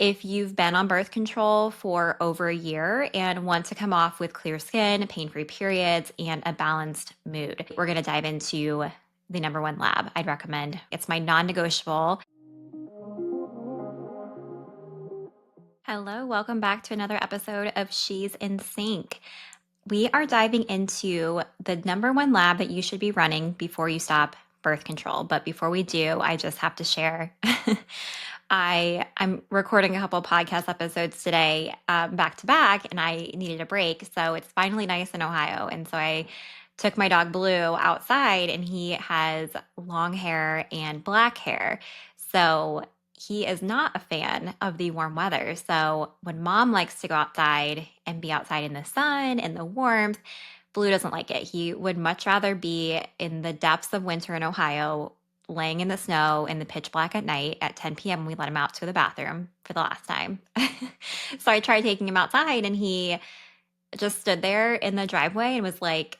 If you've been on birth control for over a year and want to come off with clear skin, pain-free periods, and a balanced mood, we're going to dive into the number one lab I'd recommend. It's my non-negotiable. Hello, welcome back to another episode of She's in Sync. We are diving into the number one lab that you should be running before you stop birth control. But before we do, I just have to share. I'm recording a couple podcast episodes today back to back, and I needed a break. So it's finally nice in Ohio. And so I took my dog Blue outside, and he has long hair and black hair. So he is not a fan of the warm weather. So when mom likes to go outside and be outside in the sun and the warmth, Blue doesn't like it. He would much rather be in the depths of winter in Ohio, laying in the snow in the pitch black at night at 10 p.m. We let him out to the bathroom for the last time. So I tried taking him outside, and he just stood there in the driveway and was like,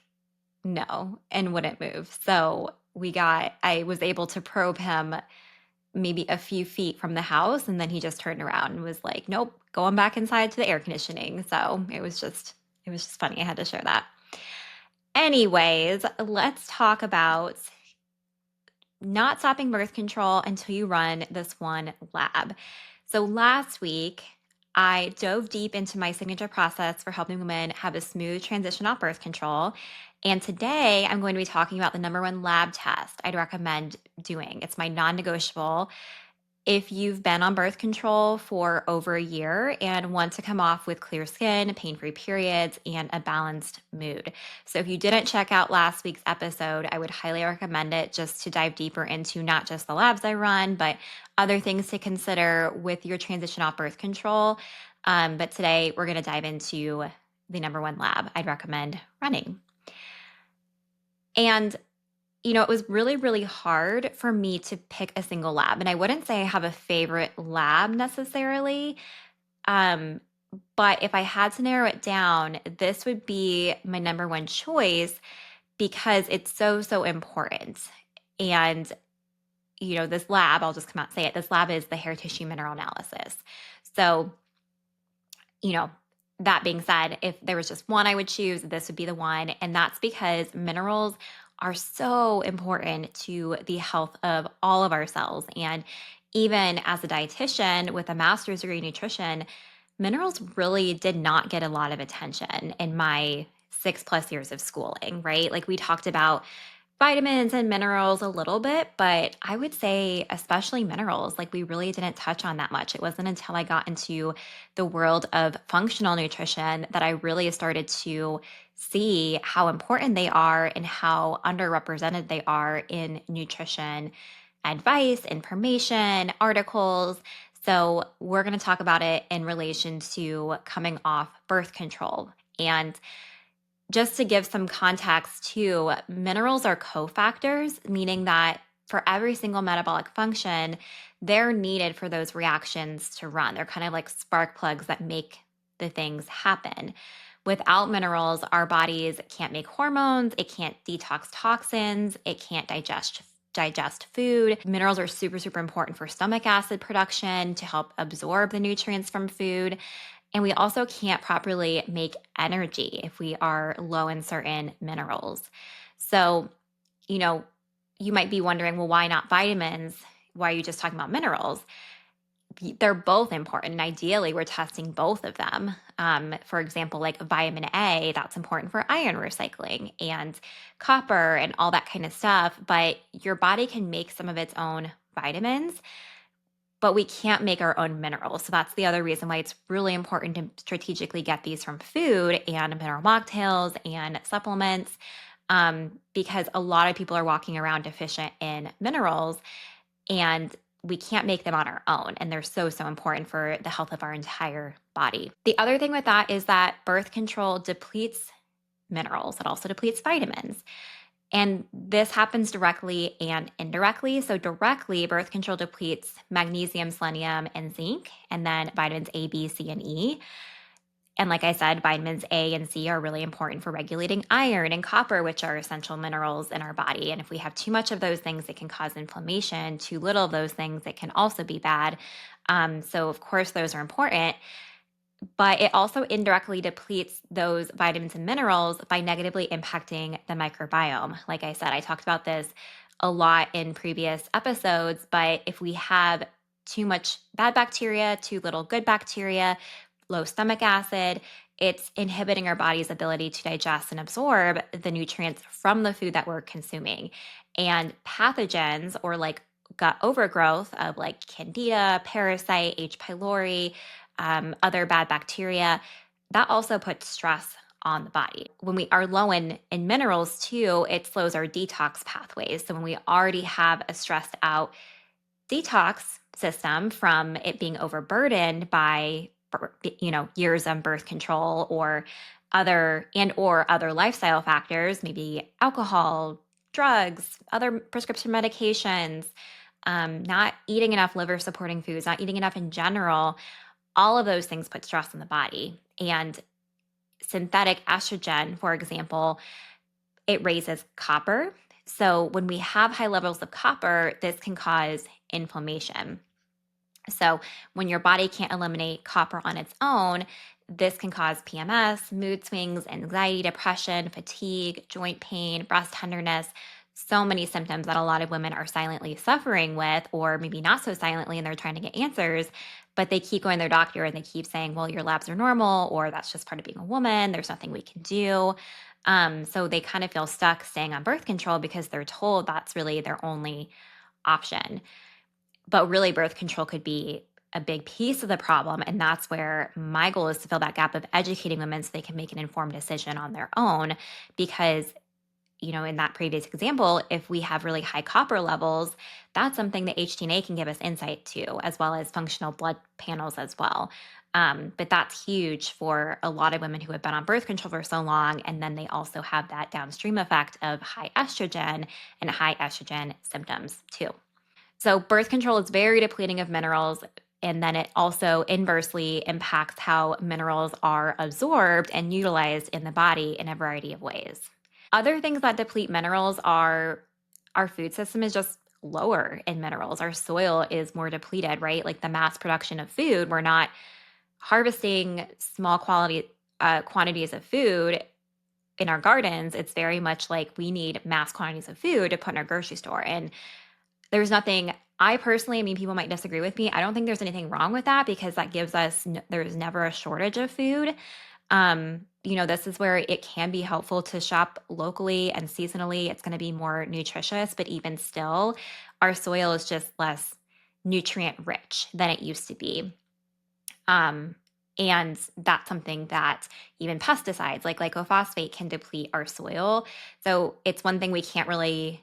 no, and wouldn't move. So I was able to probe him maybe a few feet from the house, and then he just turned around and was like, nope, going back inside to the air conditioning. So it was just funny. I had to share that. Anyways, let's talk about not stopping birth control until you run this one lab. So last week, I dove deep into my signature process for helping women have a smooth transition off birth control. And today I'm going to be talking about the number one lab test I'd recommend doing. It's my non-negotiable. If you've been on birth control for over a year and want to come off with clear skin, pain-free periods, and a balanced mood. So if you didn't check out last week's episode, I would highly recommend it just to dive deeper into not just the labs I run, but other things to consider with your transition off birth control. But today we're going to dive into the number one lab I'd recommend running. And it was really, really hard for me to pick a single lab. And I wouldn't say I have a favorite lab necessarily. Um, but if I had to narrow it down, this would be my number one choice because it's so, so important. And, this lab, I'll just come out and say it, this lab is the hair tissue mineral analysis. So, that being said, if there was just one I would choose, this would be the one. And that's because minerals are so important to the health of all of our cells. And even as a dietitian with a master's degree in nutrition, minerals really did not get a lot of attention in my 6+ years of schooling, right? Like we talked about vitamins and minerals a little bit, but I would say, especially minerals, like we really didn't touch on that much. It wasn't until I got into the world of functional nutrition that I really started to see how important they are and how underrepresented they are in nutrition advice, information, articles. So, we're going to talk about it in relation to coming off birth control. And just to give some context too, minerals are cofactors, meaning that for every single metabolic function, they're needed for those reactions to run. They're kind of like spark plugs that make the things happen. Without minerals, our bodies can't make hormones, it can't detox toxins, it can't digest food. Minerals are super, super important for stomach acid production to help absorb the nutrients from food. And we also can't properly make energy if we are low in certain minerals. So, you might be wondering, well, why not vitamins? Why are you just talking about minerals? They're both important. And ideally, we're testing both of them. For example, like vitamin A, that's important for iron recycling and copper and all that kind of stuff. But your body can make some of its own vitamins, but we can't make our own minerals. So that's the other reason why it's really important to strategically get these from food and mineral mocktails and supplements, because a lot of people are walking around deficient in minerals and we can't make them on our own. And they're so, so important for the health of our entire body. The other thing with that is that birth control depletes minerals. It also depletes vitamins. And this happens directly and indirectly. So directly, birth control depletes magnesium, selenium, and zinc, and then vitamins A, B, C, and E. And like I said, vitamins A and C are really important for regulating iron and copper, which are essential minerals in our body. And if we have too much of those things, it can cause inflammation. Too little of those things, it can also be bad. So, of course, those are important, but it also indirectly depletes those vitamins and minerals by negatively impacting the microbiome. Like I said, I talked about this a lot in previous episodes, but if we have too much bad bacteria, too little good bacteria, low stomach acid, it's inhibiting our body's ability to digest and absorb the nutrients from the food that we're consuming. And pathogens or like gut overgrowth of like candida, parasite, H. pylori, other bad bacteria, that also puts stress on the body. When we are low in minerals too, it slows our detox pathways. So when we already have a stressed out detox system from it being overburdened by years of birth control or other lifestyle factors, maybe alcohol, drugs, other prescription medications, not eating enough liver supporting foods, not eating enough in general, all of those things put stress on the body. And synthetic estrogen, for example, it raises copper. So when we have high levels of copper, this can cause inflammation. So when your body can't eliminate copper on its own, this can cause PMS, mood swings, anxiety, depression, fatigue, joint pain, breast tenderness, so many symptoms that a lot of women are silently suffering with, or maybe not so silently, and they're trying to get answers, but they keep going to their doctor and they keep saying, well, your labs are normal, or that's just part of being a woman. There's nothing we can do. So they kind of feel stuck staying on birth control because they're told that's really their only option. But really, birth control could be a big piece of the problem. And that's where my goal is to fill that gap of educating women so they can make an informed decision on their own. Because, in that previous example, if we have really high copper levels, that's something that HDNA can give us insight to, as well as functional blood panels as well. But that's huge for a lot of women who have been on birth control for so long. And then they also have that downstream effect of high estrogen and high estrogen symptoms too. So birth control is very depleting of minerals, and then it also inversely impacts how minerals are absorbed and utilized in the body in a variety of ways. Other things that deplete minerals are our food system is just lower in minerals. Our soil is more depleted, right? Like the mass production of food, we're not harvesting small quantities of food in our gardens. It's very much like we need mass quantities of food to put in our grocery store. And there's nothing, I personally, people might disagree with me. I don't think there's anything wrong with that because that gives us, there's never a shortage of food. This is where it can be helpful to shop locally and seasonally. It's going to be more nutritious, but even still, our soil is just less nutrient rich than it used to be. And that's something that even pesticides like glyphosate can deplete our soil. So it's one thing we can't really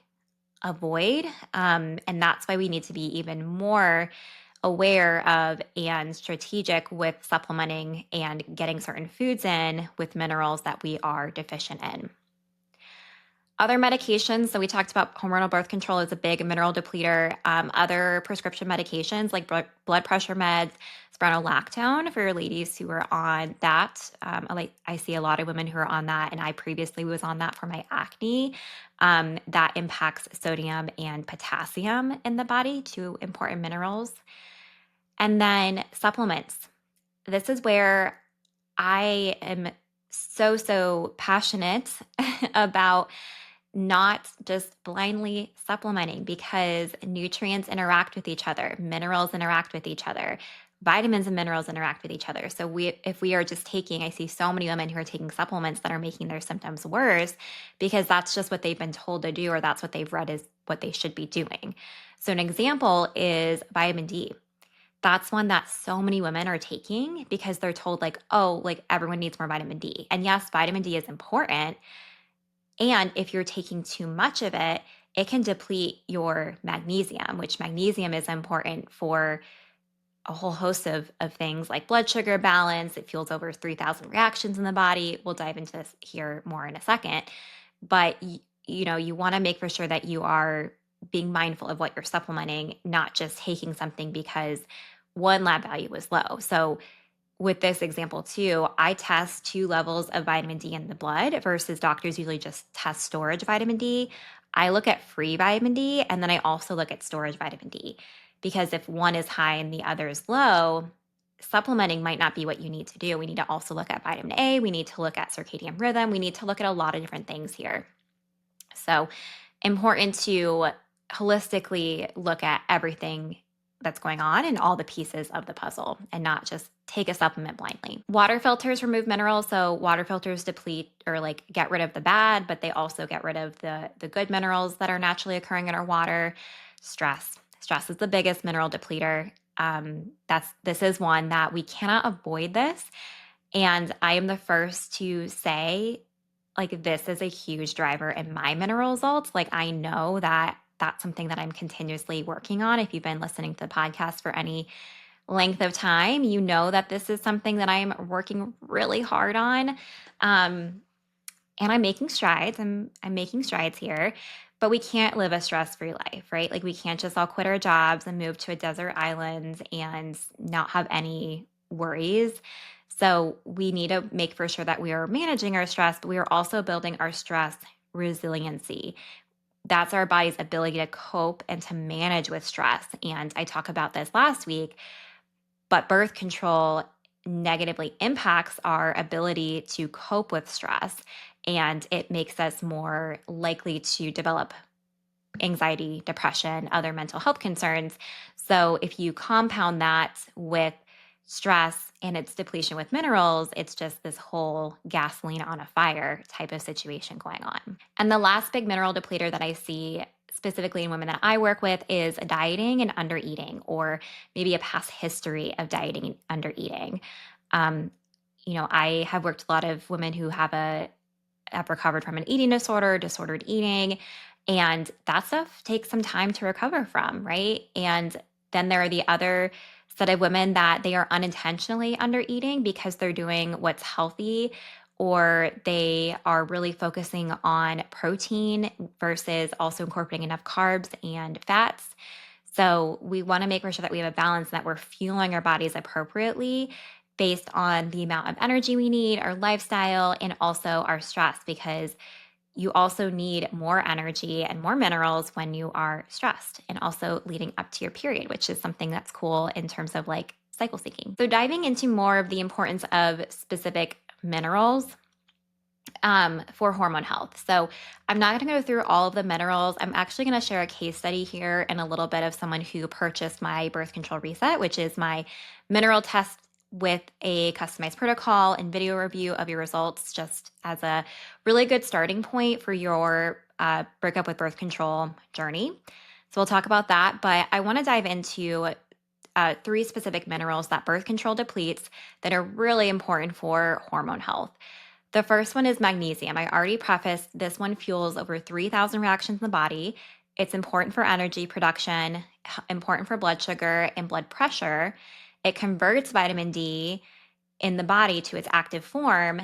avoid. And that's why we need to be even more aware of and strategic with supplementing and getting certain foods in with minerals that we are deficient in. Other medications, so we talked about hormonal birth control is a big mineral depleter. Other prescription medications like blood pressure meds, spironolactone for ladies who are on that. I see a lot of women who are on that, and I previously was on that for my acne. That impacts sodium and potassium in the body, two important minerals. And then supplements. This is where I am so passionate about not just blindly supplementing because nutrients interact with each other, minerals interact with each other, vitamins and minerals interact with each other. So if we are just taking, I see so many women who are taking supplements that are making their symptoms worse because that's just what they've been told to do or that's what they've read is what they should be doing. So an example is vitamin D. That's one that so many women are taking because they're told everyone needs more vitamin D. And yes, vitamin D is important. And if you're taking too much of it, it can deplete your magnesium, which magnesium is important for a whole host of things like blood sugar balance. It fuels over 3,000 reactions in the body. We'll dive into this here more in a second. But, you want to make for sure that you are being mindful of what you're supplementing, not just taking something because one lab value was low. So with this example too, I test 2 levels of vitamin D in the blood versus doctors usually just test storage vitamin D. I look at free vitamin D and then I also look at storage vitamin D because if one is high and the other is low, supplementing might not be what you need to do. We need to also look at vitamin A, we need to look at circadian rhythm, we need to look at a lot of different things here. So, important to holistically look at everything that's going on and all the pieces of the puzzle and not just take a supplement blindly. Water filters remove minerals. So water filters deplete or like get rid of the bad, but they also get rid of the good minerals that are naturally occurring in our water. Stress is the biggest mineral depleter. This is one that we cannot avoid this. And I am the first to say, like, this is a huge driver in my mineral results. Like, I know that that's something that I'm continuously working on. If you've been listening to the podcast for any length of time, you know that this is something that I'm working really hard on. And I'm making strides. I'm making strides here, but we can't live a stress-free life, right? Like we can't just all quit our jobs and move to a desert island and not have any worries. So we need to make for sure that we are managing our stress, but we are also building our stress resiliency. That's our body's ability to cope and to manage with stress. And I talked about this last week, but birth control negatively impacts our ability to cope with stress, and it makes us more likely to develop anxiety, depression, other mental health concerns. So if you compound that with stress and its depletion with minerals, it's just this whole gasoline on a fire type of situation going on. And the last big mineral depleter that I see specifically in women that I work with is dieting and undereating, or maybe a past history of dieting and undereating. Um, I have worked with a lot of women who have recovered from an eating disorder, disordered eating, and that stuff takes some time to recover from, right? And then there are the other set of women that they are unintentionally under eating because they're doing what's healthy, or they are really focusing on protein versus also incorporating enough carbs and fats. So we want to make sure that we have a balance, that we're fueling our bodies appropriately based on the amount of energy we need, our lifestyle, and also our stress, because you also need more energy and more minerals when you are stressed, and also leading up to your period, which is something that's cool in terms of like cycle syncing. So diving into more of the importance of specific minerals for hormone health. So I'm not going to go through all of the minerals. I'm actually going to share a case study here and a little bit of someone who purchased my birth control reset, which is my mineral test with a customized protocol and video review of your results, just as a really good starting point for your breakup with birth control journey. So we'll talk about that, but I want to dive into 3 specific minerals that birth control depletes that are really important for hormone health. The first one is magnesium. I already prefaced this one fuels over 3,000 reactions in the body. It's important for energy production, important for blood sugar and blood pressure. It converts vitamin D in the body to its active form.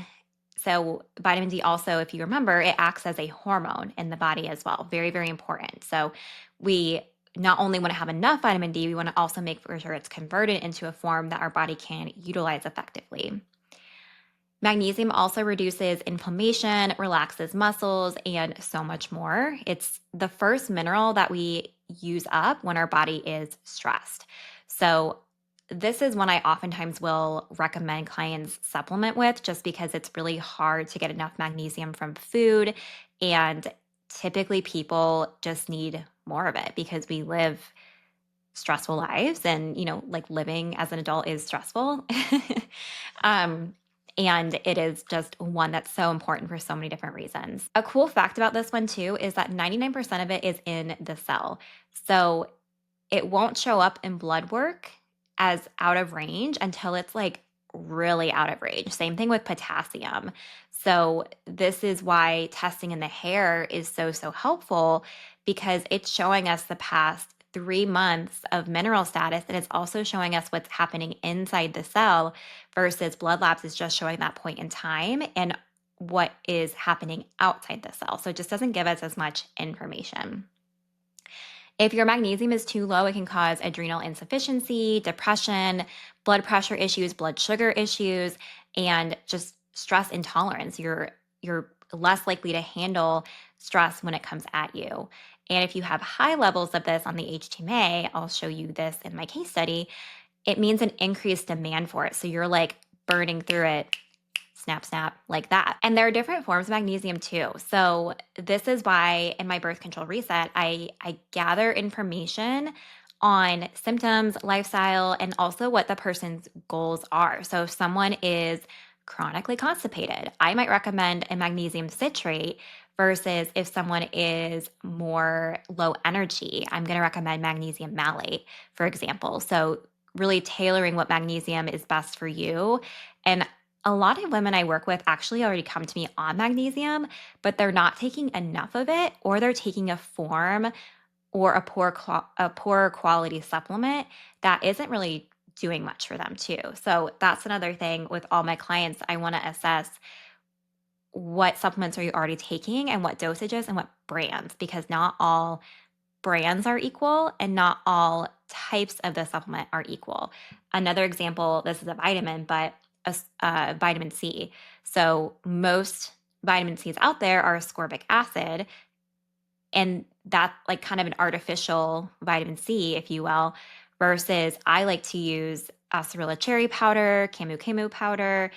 So vitamin D also, if you remember, it acts as a hormone in the body as well. Very, very important. So we not only want to have enough vitamin D, we want to also make sure it's converted into a form that our body can utilize effectively. Magnesium also reduces inflammation, relaxes muscles, and so much more. It's the first mineral that we use up when our body is stressed. So this is one I oftentimes will recommend clients supplement with, just because it's really hard to get enough magnesium from food. And typically people just need more of it because we live stressful lives, and, like living as an adult is stressful. And it is just one that's so important for so many different reasons. A cool fact about this one too is that 99% of it is in the cell. So it won't show up in blood work as out of range until it's like really out of range. Same thing with potassium. So this is why testing in the hair is so, so helpful, because it's showing us the past 3 months of mineral status, and it's also showing us what's happening inside the cell, versus blood labs is just showing that point in time and what is happening outside the cell. So it just doesn't give us as much information. If your magnesium is too low, it can cause adrenal insufficiency, depression, blood pressure issues, blood sugar issues, and just stress intolerance. You're less likely to handle stress when it comes at you. And if you have high levels of this on the HTMA, I'll show you this in my case study, it means an increased demand for it. So you're like burning through it, snap, snap, like that. And there are different forms of magnesium too. So this is why in my birth control reset, I gather information on symptoms, lifestyle, and also what the person's goals are. So if someone is chronically constipated, I might recommend a magnesium citrate versus if someone is more low energy, I'm going to recommend magnesium malate, for example. So really tailoring what magnesium is best for you. And a lot of women I work with actually already come to me on magnesium, but they're not taking enough of it, or they're taking a form or a poor quality supplement that isn't really doing much for them too. So that's another thing with all my clients. I want to assess what supplements are you already taking and what dosages and what brands, because not all brands are equal and not all types of the supplement are equal. Another example, this is a vitamin, but vitamin C. So most vitamin C's out there are ascorbic acid, and that's like kind of an artificial vitamin C, if you will, versus I like to use acerola cherry powder, camu camu powder,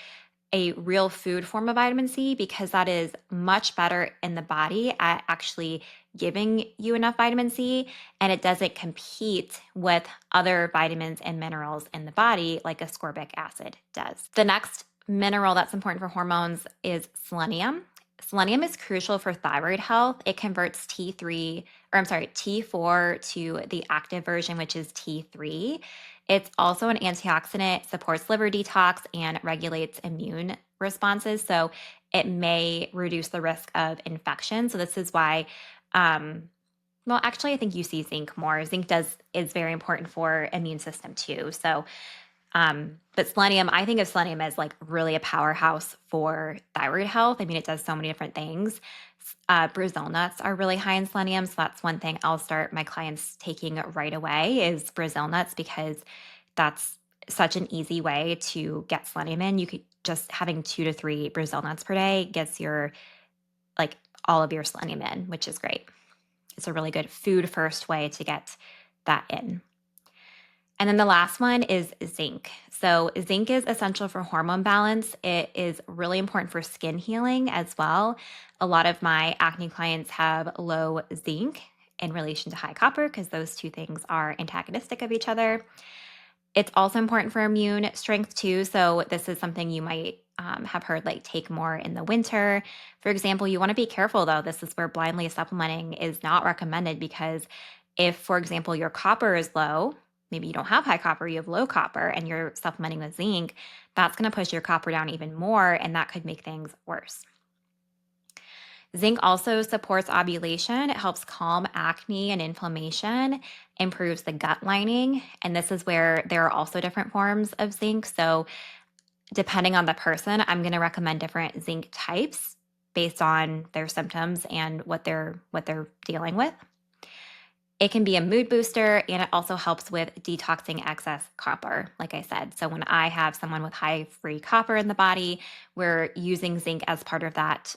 a real food form of vitamin C, because that is much better in the body at actually giving you enough vitamin C, and it doesn't compete with other vitamins and minerals in the body like ascorbic acid does. The next mineral that's important for hormones is selenium. Selenium is crucial for thyroid health. It converts T4 to the active version, which is T3. It's also an antioxidant, supports liver detox, and regulates immune responses. So it may reduce the risk of infection. So this is why, well, actually, I think you see zinc more. Zinc is very important for immune system too. So, but selenium, I think of selenium as like really a powerhouse for thyroid health. I mean, it does so many different things. Brazil nuts are really high in selenium. So that's one thing I'll start my clients taking right away is Brazil nuts, because that's such an easy way to get selenium in. You could just having 2 to 3 Brazil nuts per day gets your like all of your selenium in, which is great. It's a really good food first way to get that in. And then the last one is zinc. So zinc is essential for hormone balance. It is really important for skin healing as well. A lot of my acne clients have low zinc in relation to high copper, because those two things are antagonistic of each other. It's also important for immune strength too. So this is something you might have heard like take more in the winter. For example, you want to be careful though. This is where blindly supplementing is not recommended, because if, for example, your copper is low, maybe you don't have high copper, you have low copper, and you're supplementing with zinc, that's going to push your copper down even more, and that could make things worse. Zinc also supports ovulation. It helps calm acne and inflammation, improves the gut lining. And this is where there are also different forms of zinc. So, depending on the person, I'm going to recommend different zinc types based on their symptoms and what they're dealing with. It can be a mood booster, and it also helps with detoxing excess copper, like I said. So when I have someone with high free copper in the body, we're using zinc as part of that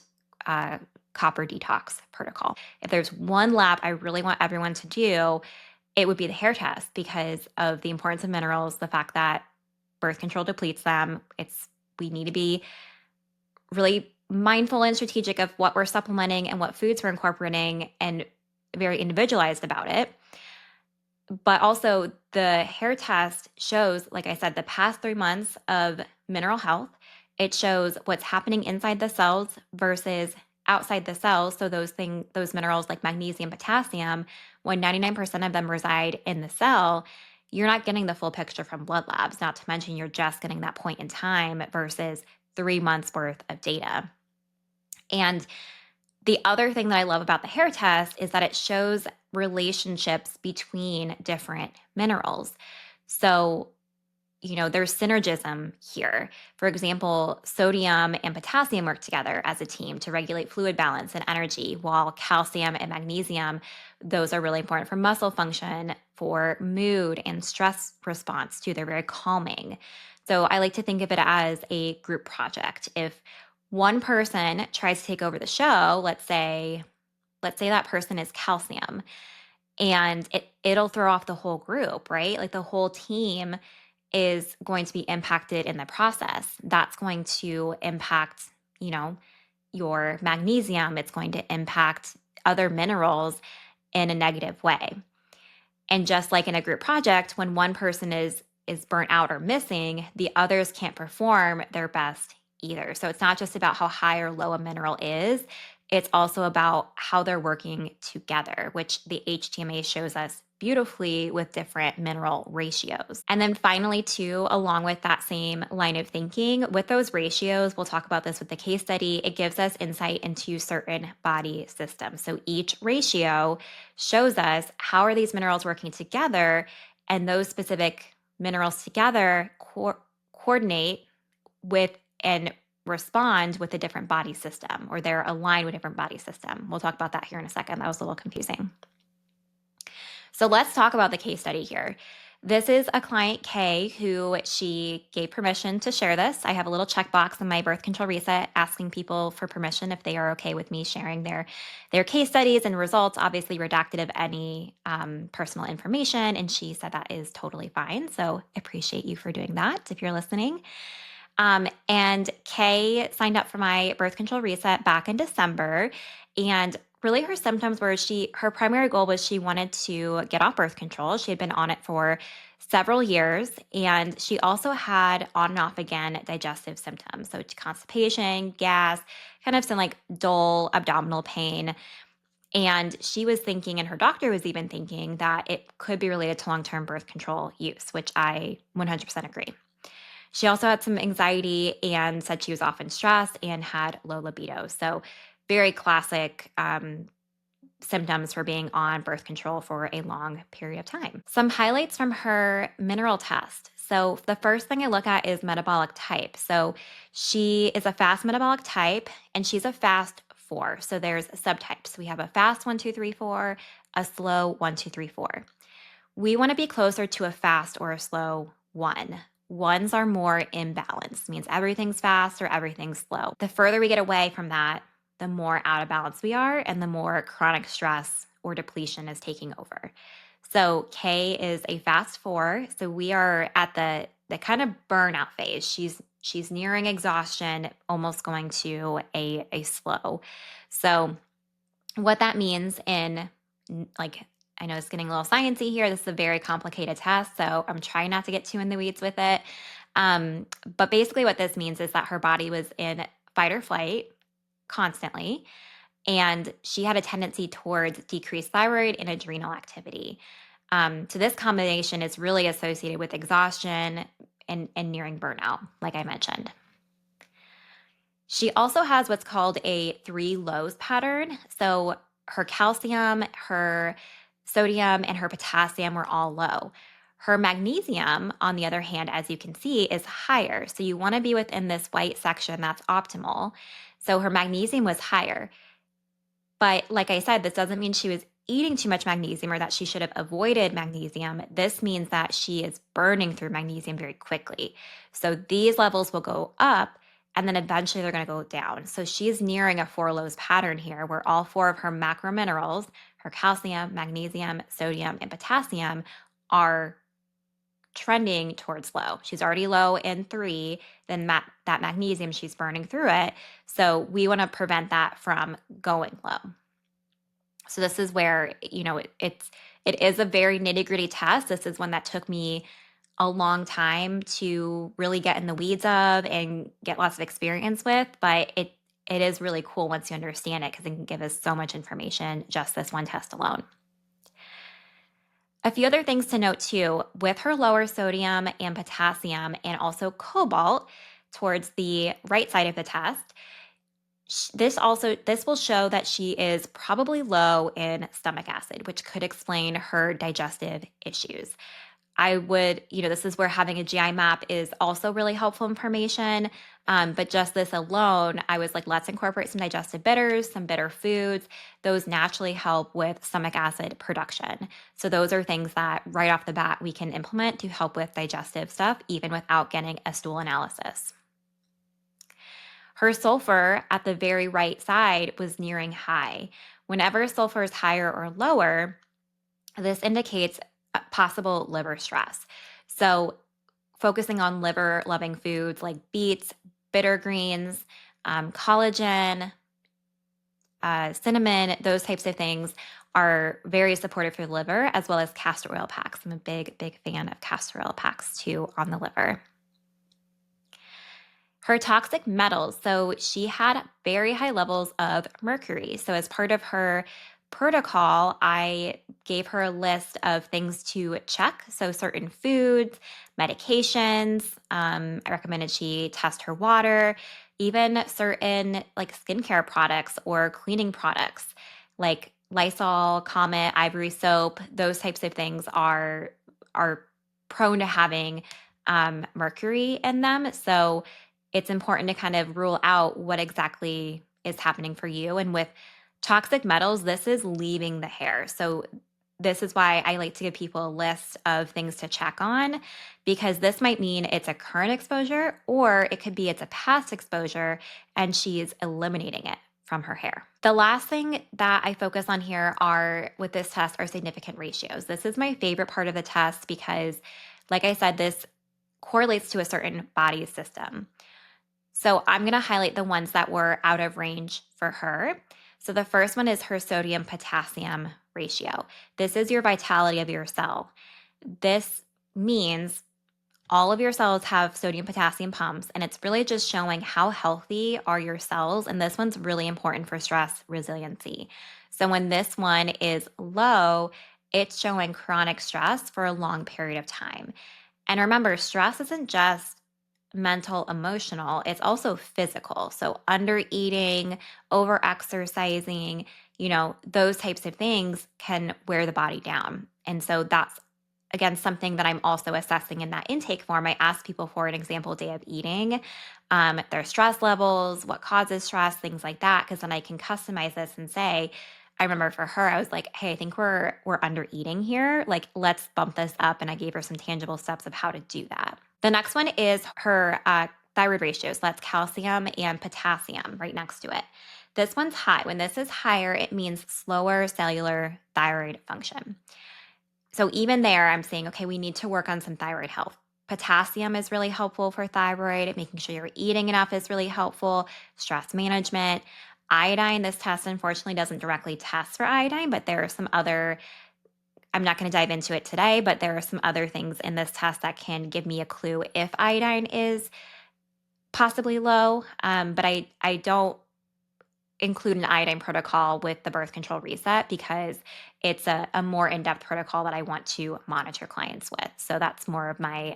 copper detox protocol. If there's one lab I really want everyone to do, it would be the hair test, because of the importance of minerals, the fact that birth control depletes them. We need to be really mindful and strategic of what we're supplementing and what foods we're incorporating, and very individualized about it. But also the hair test shows, like I said, the past 3 months of mineral health. It shows what's happening inside the cells versus outside the cells. So those minerals like magnesium, potassium, when 99% of them reside in the cell, you're not getting the full picture from blood labs, not to mention you're just getting that point in time versus 3 months worth of data. And the other thing that I love about the hair test is that it shows relationships between different minerals. So there's synergism here. For example, sodium and potassium work together as a team to regulate fluid balance and energy, while calcium and magnesium, those are really important for muscle function, for mood and stress response too. They're very calming. So I like to think of it as a group project. If one person tries to take over the show, let's say that person is calcium, and it'll throw off the whole group, right? Like the whole team is going to be impacted in the process. That's going to impact, you know, your magnesium. It's going to impact other minerals in a negative way. And just like in a group project, when one person is burnt out or missing, the others can't perform their best either. So it's not just about how high or low a mineral is, it's also about how they're working together, which the HTMA shows us beautifully with different mineral ratios. And then finally, too, along with that same line of thinking, with those ratios, we'll talk about this with the case study, it gives us insight into certain body systems. So each ratio shows us how are these minerals working together, and those specific minerals together coordinate with and respond with a different body system, or they're aligned with a different body system. We'll talk about that here in a second. That was a little confusing. So let's talk about the case study here. This is a client, Kay, who she gave permission to share this. I have a little checkbox in my birth control reset asking people for permission if they are okay with me sharing their case studies and results, obviously redacted of any personal information. And she said that is totally fine. So appreciate you for doing that if you're listening. And Kay signed up for my birth control reset back in December. And really her symptoms were her primary goal was she wanted to get off birth control. She had been on it for several years. And she also had on and off again digestive symptoms. So constipation, gas, kind of some like dull abdominal pain. And she was thinking, and her doctor was even thinking, that it could be related to long-term birth control use, which I 100% agree. She also had some anxiety and said she was often stressed and had low libido. So very classic symptoms for being on birth control for a long period of time. Some highlights from her mineral test. So the first thing I look at is metabolic type. So she is a fast metabolic type and she's a fast 4. So there's subtypes. We have a fast 1, 2, 3, 4, a slow 1, 2, 3, 4. We want to be closer to a fast or a slow 1. Ones are more imbalanced, means everything's fast or everything's slow. The further we get away from that, the more out of balance we are and the more chronic stress or depletion is taking over. So Kay is a fast 4. So we are at the kind of burnout phase. She's nearing exhaustion, almost going to a slow. So what that means in like, I know it's getting a little sciencey here. This is a very complicated test, so I'm trying not to get too in the weeds with it. But basically what this means is that her body was in fight or flight constantly, and she had a tendency towards decreased thyroid and adrenal activity. So this combination is really associated with exhaustion and nearing burnout, like I mentioned. She also has what's called a 3 lows pattern. So her calcium, her sodium, and her potassium were all low. Her magnesium, on the other hand, as you can see, is higher. So you want to be within this white section that's optimal. So her magnesium was higher. But like I said, this doesn't mean she was eating too much magnesium or that she should have avoided magnesium. This means that she is burning through magnesium very quickly. So these levels will go up and then eventually they're going to go down. So she's nearing a 4 lows pattern here where all 4 of her macro minerals, her calcium, magnesium, sodium, and potassium, are trending towards low. She's already low in 3, then that magnesium, she's burning through it. So we want to prevent that from going low. So this is where, it is a very nitty-gritty test. This is one that took me a long time to really get in the weeds of and get lots of experience with, but it is really cool once you understand it because it can give us so much information, just this one test alone. A few other things to note too, with her lower sodium and potassium and also cobalt towards the right side of the test, this will show that she is probably low in stomach acid, which could explain her digestive issues. I would, this is where having a GI map is also really helpful information. But just this alone, I was like, let's incorporate some digestive bitters, some bitter foods. Those naturally help with stomach acid production. So those are things that right off the bat we can implement to help with digestive stuff, even without getting a stool analysis. Her sulfur at the very right side was nearing high. Whenever sulfur is higher or lower, this indicates possible liver stress. So, focusing on liver loving foods like beets, bitter greens, collagen, cinnamon, those types of things are very supportive for the liver, as well as castor oil packs. I'm a big, big fan of castor oil packs too on the liver. Her toxic metals. So she had very high levels of mercury. So, as part of her protocol, I gave her a list of things to check. So, certain foods, medications. I recommended she test her water, even certain like skincare products or cleaning products like Lysol, Comet, Ivory soap. Those types of things are prone to having mercury in them. So, it's important to kind of rule out what exactly is happening for you. And with toxic metals, this is leaving the hair. So, this is why I like to give people a list of things to check on, because this might mean it's a current exposure or it could be it's a past exposure and she's eliminating it from her hair. The last thing that I focus on here are with this test are significant ratios. This is my favorite part of the test because, like I said, this correlates to a certain body system. So I'm going to highlight the ones that were out of range for her. So the first one is her sodium potassium ratio. This is your vitality of your cell. This means all of your cells have sodium potassium pumps, and it's really just showing how healthy are your cells. And this one's really important for stress resiliency. So when this one is low, it's showing chronic stress for a long period of time. And remember, stress isn't just mental, emotional, it's also physical. So, under eating, over exercising, those types of things can wear the body down. And so, that's again something that I'm also assessing in that intake form. I ask people for an example day of eating, their stress levels, what causes stress, things like that, because then I can customize this and say, I remember for her, I was like, hey, I think we're under eating here. Like, let's bump this up. And I gave her some tangible steps of how to do that. The next one is her thyroid ratios. So that's calcium and potassium right next to it. This one's high. When this is higher, it means slower cellular thyroid function. So even there, I'm saying, okay, we need to work on some thyroid health. Potassium is really helpful for thyroid. Making sure you're eating enough is really helpful. Stress management. Iodine, this test unfortunately doesn't directly test for iodine, but there are some other, I'm not going to dive into it today, but there are some other things in this test that can give me a clue if iodine is possibly low. But I don't include an iodine protocol with the birth control reset because it's a more in-depth protocol that I want to monitor clients with. So that's more of my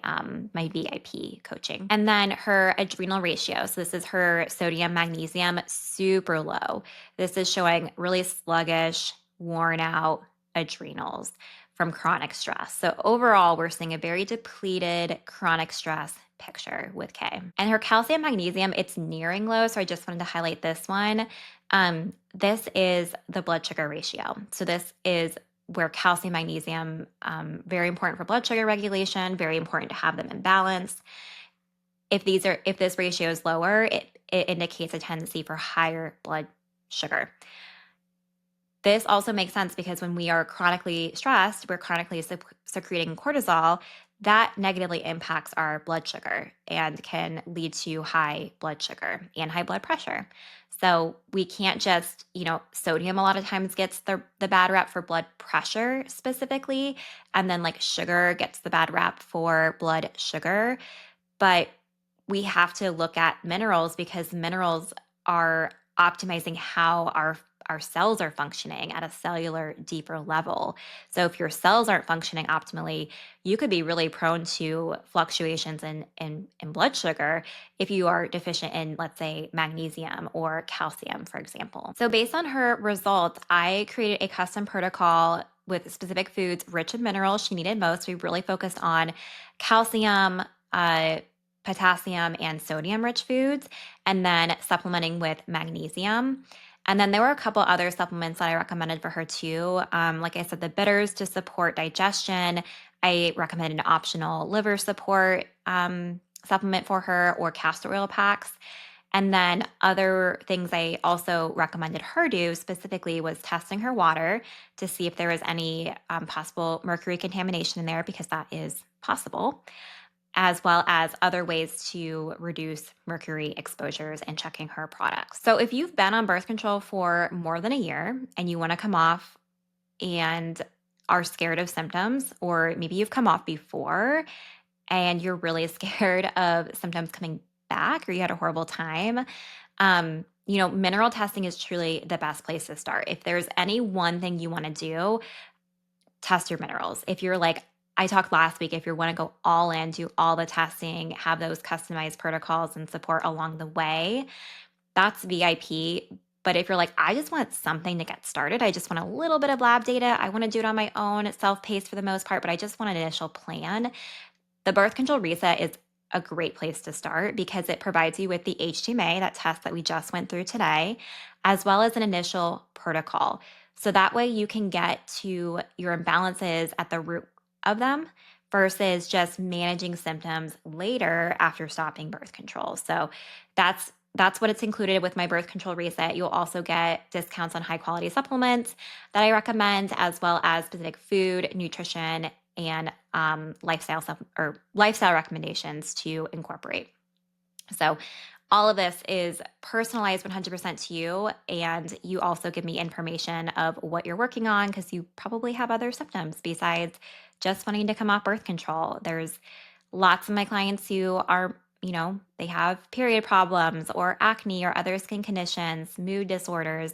my VIP coaching. And then her adrenal ratio. So this is her sodium magnesium, super low. This is showing really sluggish, worn out adrenals from chronic stress. So overall, we're seeing a very depleted chronic stress picture with K. And her calcium magnesium, it's nearing low. So I just wanted to highlight this one. This is the blood sugar ratio. So this is where calcium, magnesium, very important for blood sugar regulation, very important to have them in balance. If this ratio is lower, it indicates a tendency for higher blood sugar. This also makes sense because when we are chronically stressed, we're chronically secreting cortisol. That negatively impacts our blood sugar and can lead to high blood sugar and high blood pressure. So we can't just, sodium a lot of times gets the bad rap for blood pressure specifically, and then like sugar gets the bad rap for blood sugar. But we have to look at minerals because minerals are optimizing how our cells are functioning at a cellular deeper level. So if your cells aren't functioning optimally, you could be really prone to fluctuations in blood sugar if you are deficient in, let's say, magnesium or calcium, for example. So based on her results, I created a custom protocol with specific foods rich in minerals she needed most. We really focused on calcium, uh, potassium, and sodium rich foods, and then supplementing with magnesium. And then there were a couple other supplements that I recommended for her too. Like I said, the bitters to support digestion. I recommended an optional liver support supplement for her, or castor oil packs. And then other things I also recommended her do specifically was testing her water to see if there was any possible mercury contamination in there, because that is possible, as well as other ways to reduce mercury exposures and checking her products. So if you've been on birth control for more than a year and you want to come off and are scared of symptoms, or maybe you've come off before and you're really scared of symptoms coming back, or you had a horrible time, mineral testing is truly the best place to start. If there's any one thing you want to do, test your minerals. If you're like, I talked last week, if you want to go all in, do all the testing, have those customized protocols and support along the way, that's VIP. But if you're like, I just want something to get started, I just want a little bit of lab data, I want to do it on my own, self-paced for the most part, but I just want an initial plan, the birth control reset is a great place to start, because it provides you with the HTMA, that test that we just went through today, as well as an initial protocol. So that way you can get to your imbalances at the root of them versus just managing symptoms later after stopping birth control. So that's what it's included with my birth control reset. You'll also get discounts on high quality supplements that I recommend, as well as specific food, nutrition, and lifestyle recommendations to incorporate. So all of this is personalized 100% to you, and you also give me information of what you're working on, because you probably have other symptoms besides just wanting to come off birth control. There's lots of my clients who are, they have period problems or acne or other skin conditions, mood disorders,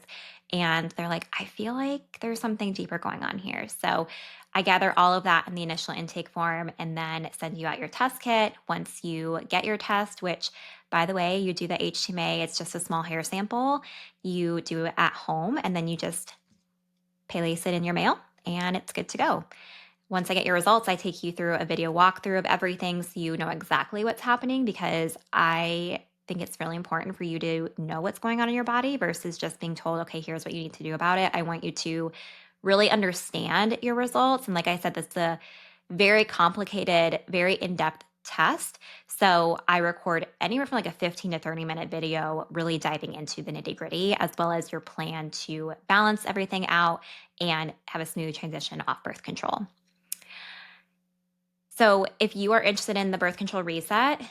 and they're like, I feel like there's something deeper going on here. So I gather all of that in the initial intake form and then send you out your test kit. Once you get your test, which, by the way, you do the HTMA, it's just a small hair sample. You do it at home, and then you just place it in your mail and it's good to go. Once I get your results, I take you through a video walkthrough of everything so you know exactly what's happening, because I think it's really important for you to know what's going on in your body versus just being told, okay, here's what you need to do about it. I want you to really understand your results. And like I said, this is a very complicated, very in-depth test. So I record anywhere from like a 15 to 30-minute video really diving into the nitty-gritty, as well as your plan to balance everything out and have a smooth transition off birth control. So if you are interested in the birth control reset,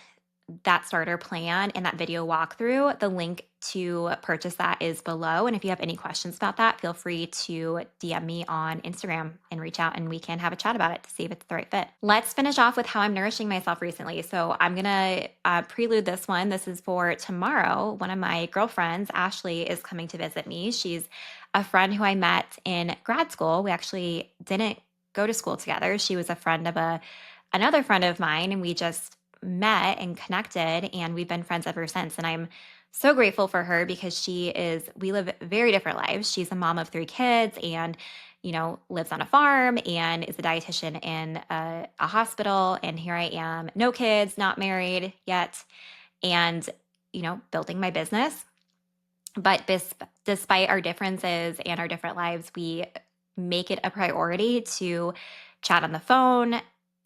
that starter plan and that video walkthrough, the link to purchase that is below. And if you have any questions about that, feel free to DM me on Instagram and reach out, and we can have a chat about it to see if it's the right fit. Let's finish off with how I'm nourishing myself recently. So I'm going to prelude this one. This is for tomorrow. One of my girlfriends, Ashley, is coming to visit me. She's a friend who I met in grad school. We actually didn't go to school together. She was a friend of another friend of mine, and we just met and connected, and we've been friends ever since. And I'm so grateful for her, because we live very different lives. She's a mom of 3 kids and, lives on a farm and is a dietitian in a hospital. And here I am, no kids, not married yet, and, building my business. But despite our differences and our different lives, we make it a priority to chat on the phone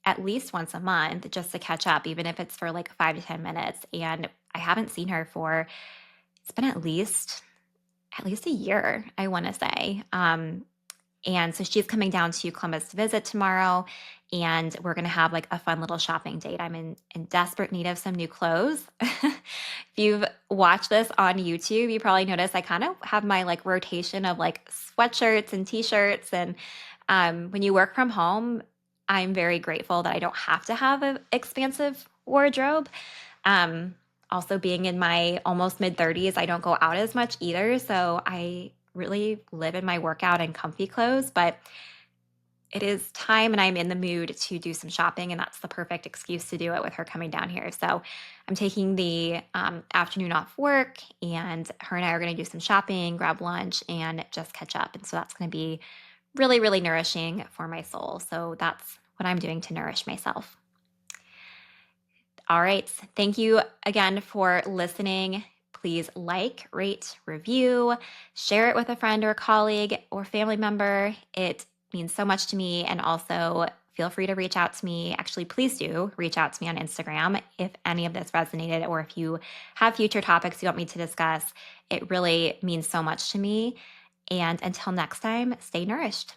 at least once a month, just to catch up, even if it's for like 5 to 10 minutes. And I haven't seen her it's been at least a year, I want to say. And so she's coming down to Columbus to visit tomorrow, and we're going to have like a fun little shopping date. I'm in desperate need of some new clothes. If you've watched this on YouTube, you probably noticed I kind of have my like rotation of like sweatshirts and t-shirts. And when you work from home, I'm very grateful that I don't have to have an expansive wardrobe. Also, being in my almost mid-30s, I don't go out as much either. So I really live in my workout and comfy clothes, but it is time and I'm in the mood to do some shopping, and that's the perfect excuse to do it with her coming down here. So I'm taking the afternoon off work, and her and I are going to do some shopping, grab lunch, and just catch up. And so that's going to be really, really nourishing for my soul. So that's what I'm doing to nourish myself. All right. Thank you again for listening. Please like, rate, review, share it with a friend or a colleague or family member. It means so much to me. And also, feel free to reach out to me. Actually, please do reach out to me on Instagram if any of this resonated or if you have future topics you want me to discuss. It really means so much to me. And until next time, stay nourished.